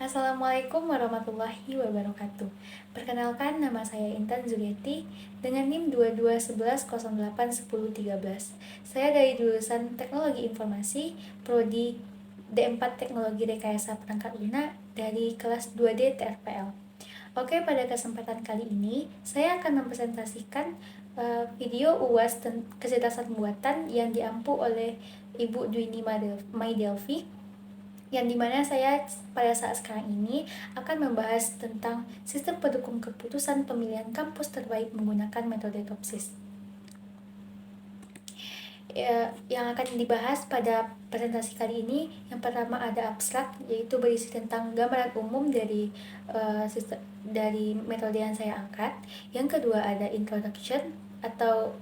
Assalamualaikum warahmatullahi wabarakatuh. Perkenalkan, nama saya Intan Zurieti dengan NIM 2211081013. Saya dari jurusan Teknologi Informasi, Prodi D4 Teknologi Rekayasa Perangkat Lunak dari kelas 2D TRPL. Oke, pada kesempatan kali ini saya akan mempresentasikan video UAS kecerdasan buatan yang diampu oleh Ibu Dwini Maidelvi, yang dimana saya pada saat sekarang ini akan membahas tentang sistem pendukung keputusan pemilihan kampus terbaik menggunakan metode TOPSIS. Yang akan dibahas pada presentasi kali ini, yang pertama ada abstrak, yaitu berisi tentang gambaran umum dari metode yang saya angkat. Yang kedua ada introduction atau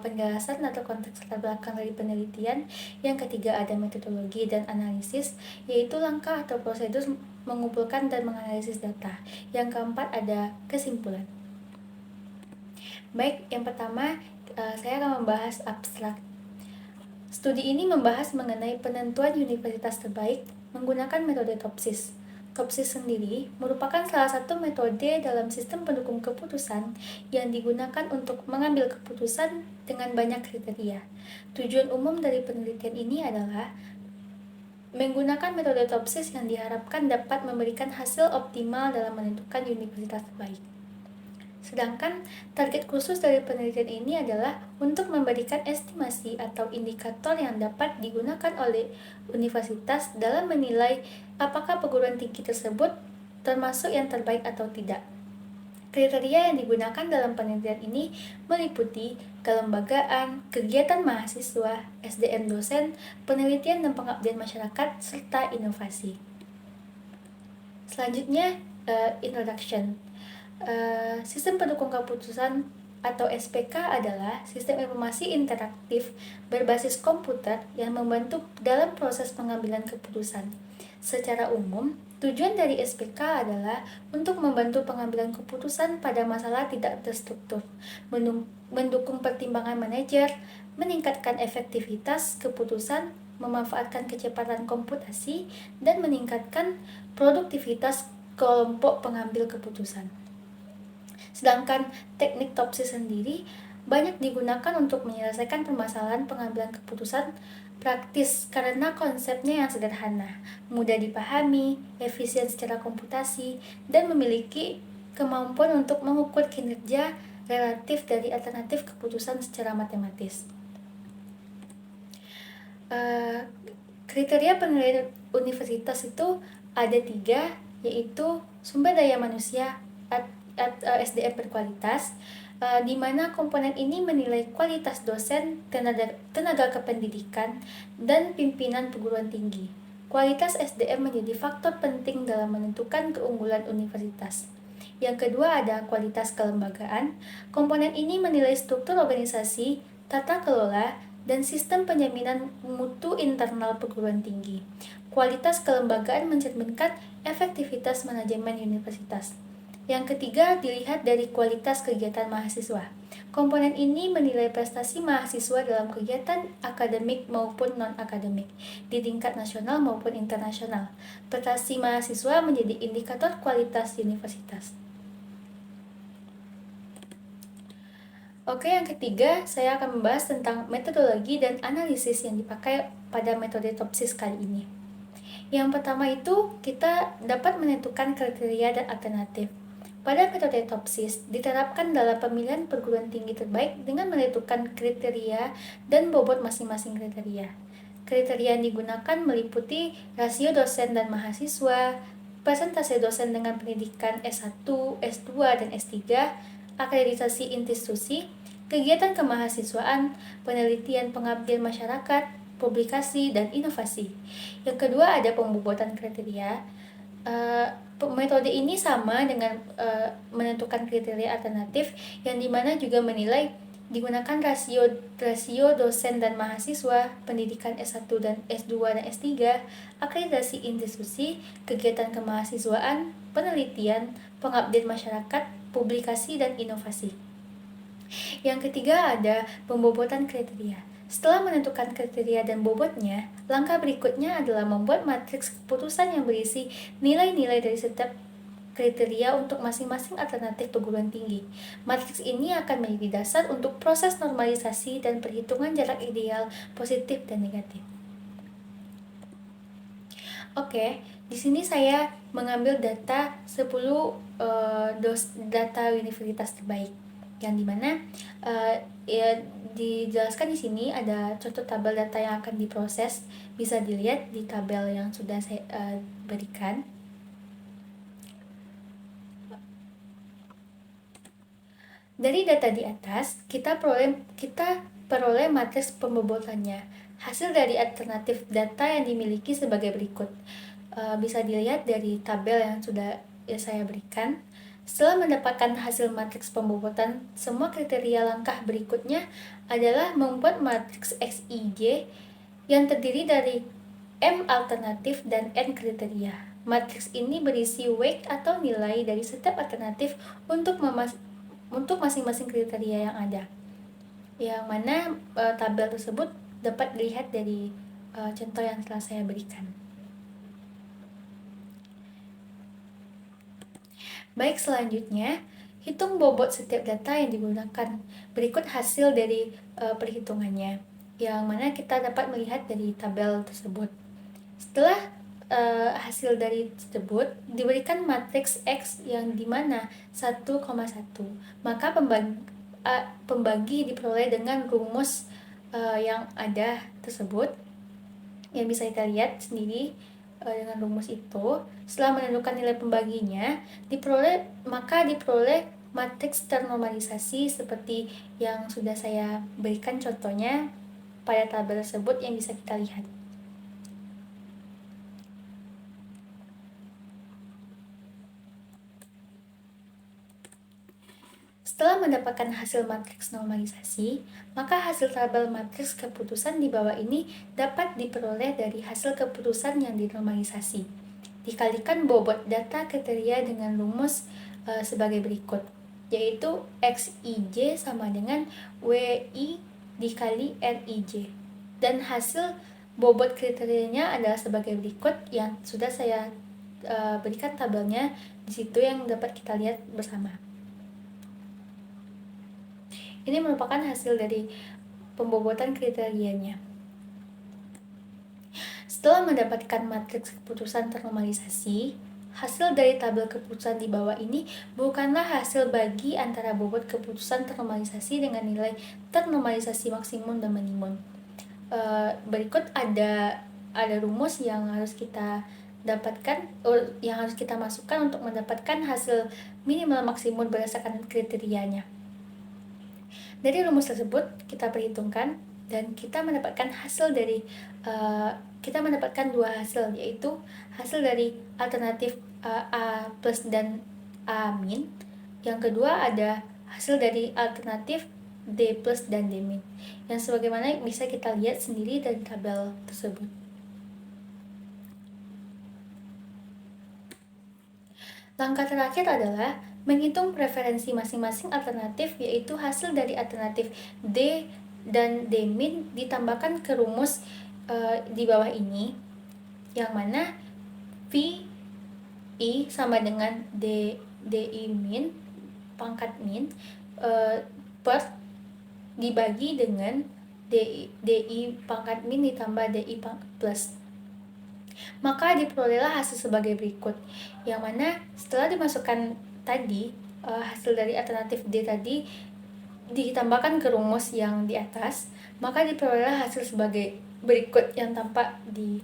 penjelasan atau konteks latar belakang dari penelitian. Yang ketiga ada metodologi dan analisis, yaitu langkah atau prosedur mengumpulkan dan menganalisis data. Yang keempat ada kesimpulan. Baik, yang pertama saya akan membahas abstrak. Studi ini membahas mengenai penentuan universitas terbaik menggunakan metode TOPSIS. TOPSIS sendiri merupakan salah satu metode dalam sistem pendukung keputusan yang digunakan untuk mengambil keputusan dengan banyak kriteria. Tujuan umum dari penelitian ini adalah menggunakan metode TOPSIS yang diharapkan dapat memberikan hasil optimal dalam menentukan universitas terbaik. Sedangkan target khusus dari penelitian ini adalah untuk memberikan estimasi atau indikator yang dapat digunakan oleh universitas dalam menilai apakah perguruan tinggi tersebut termasuk yang terbaik atau tidak. Kriteria yang digunakan dalam penelitian ini meliputi kelembagaan, kegiatan mahasiswa, SDM dosen, penelitian dan pengabdian masyarakat, serta inovasi. Selanjutnya, introduction. Sistem pendukung keputusan atau SPK adalah sistem informasi interaktif berbasis komputer yang membantu dalam proses pengambilan keputusan. Secara umum, tujuan dari SPK adalah untuk membantu pengambilan keputusan pada masalah tidak terstruktur, mendukung pertimbangan manajer, meningkatkan efektivitas keputusan, memanfaatkan kecepatan komputasi, dan meningkatkan produktivitas kelompok pengambil keputusan. Sedangkan teknik TOPSIS sendiri banyak digunakan untuk menyelesaikan permasalahan pengambilan keputusan praktis karena konsepnya yang sederhana, mudah dipahami, efisien secara komputasi, dan memiliki kemampuan untuk mengukur kinerja relatif dari alternatif keputusan secara matematis. Kriteria penilaian universitas itu ada 3, yaitu sumber daya manusia, SDM berkualitas, di mana komponen ini menilai kualitas dosen, tenaga kependidikan, dan pimpinan perguruan tinggi. Kualitas SDM menjadi faktor penting dalam menentukan keunggulan universitas. Yang kedua ada kualitas kelembagaan. Komponen ini menilai struktur organisasi, tata kelola, dan sistem penjaminan mutu internal perguruan tinggi. Kualitas kelembagaan mencerminkan efektivitas manajemen universitas. Yang ketiga, dilihat dari kualitas kegiatan mahasiswa. Komponen ini menilai prestasi mahasiswa dalam kegiatan akademik maupun non-akademik, di tingkat nasional maupun internasional. Prestasi mahasiswa menjadi indikator kualitas universitas. Oke, yang ketiga, saya akan membahas tentang metodologi dan analisis yang dipakai pada metode TOPSIS kali ini. Yang pertama itu, kita dapat menentukan kriteria dan alternatif. Pada metode TOPSIS diterapkan dalam pemilihan perguruan tinggi terbaik dengan menentukan kriteria dan bobot masing-masing kriteria. Kriteria yang digunakan meliputi rasio dosen dan mahasiswa, persentase dosen dengan pendidikan S1, S2, dan S3, akreditasi institusi, kegiatan kemahasiswaan, penelitian pengabdian masyarakat, publikasi, dan inovasi. Yang kedua ada pembobotan kriteria. Metode ini sama dengan menentukan kriteria alternatif, yang dimana juga menilai digunakan rasio dosen dan mahasiswa, pendidikan S1 dan S2 dan S3, akreditasi institusi, kegiatan kemahasiswaan, penelitian, pengabdian masyarakat, publikasi, dan inovasi. Yang ketiga ada pembobotan kriteria. Setelah menentukan kriteria dan bobotnya, langkah berikutnya adalah membuat matriks keputusan yang berisi nilai-nilai dari setiap kriteria untuk masing-masing alternatif perguruan tinggi. Matriks ini akan menjadi dasar untuk proses normalisasi dan perhitungan jarak ideal positif dan negatif. Oke, di sini saya mengambil data 10 data universitas terbaik, yang dimana ya dijelaskan di sini ada contoh tabel data yang akan diproses, bisa dilihat di tabel yang sudah saya berikan. Dari data di atas, kita peroleh matriks pembobotannya. Hasil dari alternatif data yang dimiliki sebagai berikut. Bisa dilihat dari tabel yang sudah saya berikan. Setelah mendapatkan hasil matriks pembobotan, semua kriteria langkah berikutnya adalah membuat matriks XIJ yang terdiri dari M alternatif dan N kriteria. Matriks ini berisi weight atau nilai dari setiap alternatif untuk masing-masing kriteria yang ada, yang mana tabel tersebut dapat dilihat dari contoh yang telah saya berikan. Baik, selanjutnya hitung bobot setiap data yang digunakan. Berikut hasil dari perhitungannya, yang mana kita dapat melihat dari tabel tersebut. Setelah hasil dari tersebut diberikan matriks X yang dimana 1,1, maka pembagi diperoleh dengan rumus yang ada tersebut, yang bisa kita lihat sendiri dengan rumus itu. Setelah menentukan nilai pembaginya, diperoleh matriks ternormalisasi seperti yang sudah saya berikan contohnya pada tabel tersebut yang bisa kita lihat. Setelah mendapatkan hasil matriks normalisasi, maka hasil tabel matriks keputusan di bawah ini dapat diperoleh dari hasil keputusan yang dinormalisasi. Dikalikan bobot data kriteria dengan rumus sebagai berikut, yaitu XIJ sama dengan WI dikali NIJ. Dan hasil bobot kriterianya adalah sebagai berikut yang sudah saya berikan tabelnya di situ yang dapat kita lihat bersama. Ini merupakan hasil dari pembobotan kriterianya. Setelah mendapatkan matriks keputusan ternormalisasi, hasil dari tabel keputusan di bawah ini bukanlah hasil bagi antara bobot keputusan ternormalisasi dengan nilai ternormalisasi maksimum dan minimum. Berikut ada rumus yang harus kita dapatkan, yang harus kita masukkan untuk mendapatkan hasil minimal maksimum berdasarkan kriterianya. Dari rumus tersebut kita perhitungkan dan kita mendapatkan hasil dari kita mendapatkan dua hasil, yaitu hasil dari alternatif A plus dan A min. Yang kedua ada hasil dari alternatif D plus dan D min, yang sebagaimana bisa kita lihat sendiri dari tabel tersebut. Langkah terakhir adalah menghitung preferensi masing-masing alternatif, yaitu hasil dari alternatif D dan D min ditambahkan ke rumus di bawah ini, yang mana V I sama dengan DI min pangkat min per dibagi dengan DI pangkat min ditambah DI pangkat plus. Maka diperolehlah hasil sebagai berikut, yang mana setelah dimasukkan tadi hasil dari alternatif D tadi ditambahkan ke rumus yang di atas, maka diperolehlah hasil sebagai berikut yang tampak di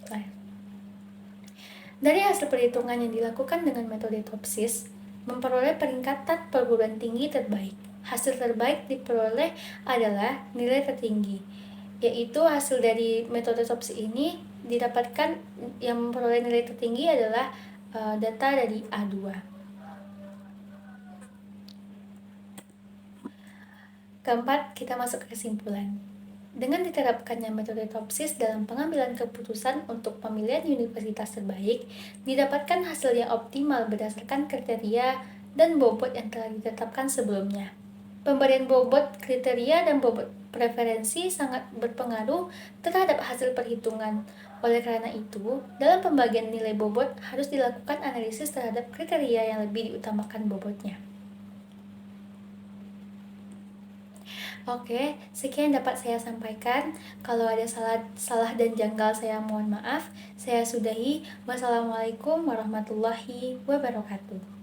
layar. Dari hasil perhitungan yang dilakukan dengan metode TOPSIS, memperoleh peringkatan perguruan tinggi terbaik. Hasil terbaik diperoleh adalah nilai tertinggi, yaitu hasil dari metode TOPSIS ini didapatkan, yang memperoleh nilai tertinggi adalah data dari A2. Keempat, kita masuk ke kesimpulan. Dengan diterapkannya metode TOPSIS dalam pengambilan keputusan untuk pemilihan universitas terbaik, didapatkan hasil yang optimal berdasarkan kriteria dan bobot yang telah ditetapkan sebelumnya. Pemberian bobot kriteria dan bobot Preferensi sangat berpengaruh terhadap hasil perhitungan. Oleh karena itu, dalam pembagian nilai bobot harus dilakukan analisis terhadap kriteria yang lebih diutamakan bobotnya. Oke, sekian dapat saya sampaikan. Kalau ada salah dan janggal, saya mohon maaf. Saya sudahi. Wassalamualaikum warahmatullahi wabarakatuh.